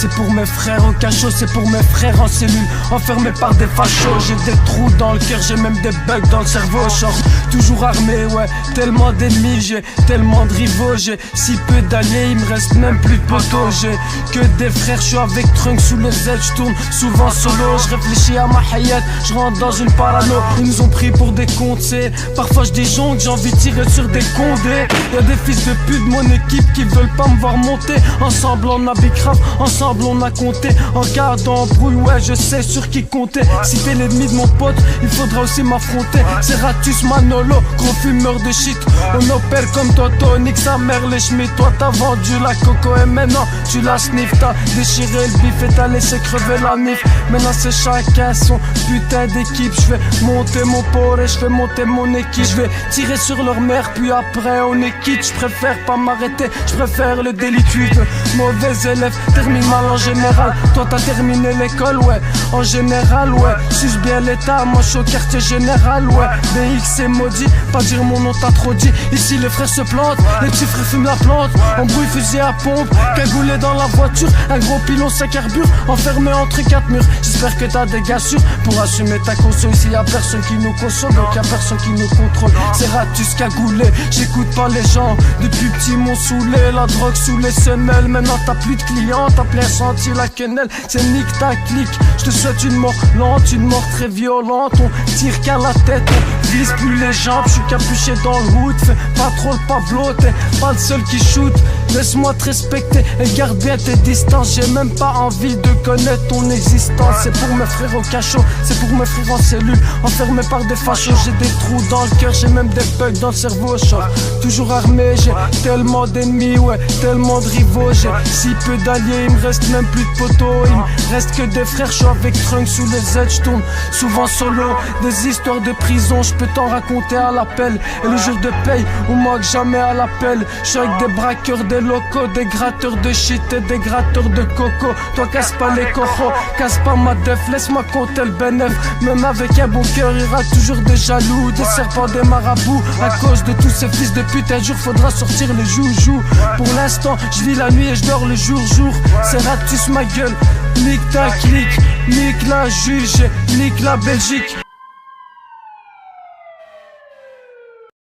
c'est pour mes frères au cachot, c'est pour mes frères en cellule, enfermés par des fachos. J'ai des trous dans le cœur, j'ai même des bugs dans le cerveau. Genre toujours armé, ouais, tellement d'ennemis, j'ai tellement de rivaux, j'ai si peu d'alliés, il me reste même plus de potos. J'ai que des frères, je suis avec Trunk sous les ailes, je tourne souvent solo. Je réfléchis à ma hayat, je rentre dans une parano. Ils nous ont pris pour des comptes, c'est parfois je disjonque, j'ai envie de tirer sur des condés. Y'a des fils de pute de mon équipe qui veulent pas me voir monter. Ensemble on a bicrave, ensemble on a compté. En cas d'embrouille, ouais je sais sur qui compter. Si t'es l'ennemi de mon pote, il faudra aussi m'affronter. C'est Ratus Manolo, gros fumeur de shit. On opère comme Toto, nique sa mère les schmitts. Toi t'as vendu la coco et maintenant tu la sniff. T'as déchiré le bif et t'as laissé crever la mif. Maintenant c'est chacun son putain d'équipe. Je vais monter mon port et je vais monter mon équipe. Je vais tirer sur leur mère puis après on est quitte. Je préfère pas m'arrêter, je préfère le délitude. Mauvais élève, termine mal en général. Toi t'as terminé l'école, ouais, en général, ouais. Suce bien l'état, moi je suis au quartier général, ouais. BX c'est maudit, pas dire mon nom t'as trop dit. Ici les frères se plantent, les petits frères fument la plante. Embrouille fusil à pompe, cagoulé dans la voiture. Un gros pilon ça carbure, enfermé entre quatre murs. J'espère que t'as des gars sûrs pour assumer ta console. Ici y'a personne qui nous console, donc y'a personne qui nous contrôle. C'est Ratus cagoulé, j'écoute pas les gens. Depuis petit m'ont saoulé, la drogue sous les semelles. Maintenant t'as plus de clients, t'as plein senti la quenelle. C'est nique ta clique, je te souhaite une mort lente, une mort très violente. On tire qu'à la tête, on vise plus les jambes. Je suis capuché dans le hood, fais pas trop le Pablo. T'es pas le seul qui shoot, laisse-moi te respecter et garde bien tes distances. J'ai même pas envie de connaître ton existence. C'est pour mes frères au cachot, c'est pour mes frères en cellule, enfermés par des fachos. J'ai des trous dans le cœur, j'ai même des bugs dans le cerveau. Toujours armé, j'ai tellement d'ennemis, ouais, tellement de rivaux. J'ai si peu d'alliés, il me reste même plus de potos. Il me reste que des frères, je suis avec Trunk sous les ailes, je tourne souvent solo. Des histoires de prison, je peux t'en raconter à l'appel. Et le jour de paye, on manque jamais à l'appel. Je suis avec des braqueurs, des locaux, des gratteurs de shit et des gratteurs de coco. Toi casse pas les cochos, casse pas ma def, laisse-moi compter le bénéf. Même avec un bon cœur, il y aura toujours des jaloux, des serpents, des marabouts. À cause de tous ces fils de pute, un jour faudra sortir les joujoux. Pour l'instant, je vis la nuit et je dors le jour. C'est Ratus ma gueule, nique ta clique, nique la juge, nique la Belgique.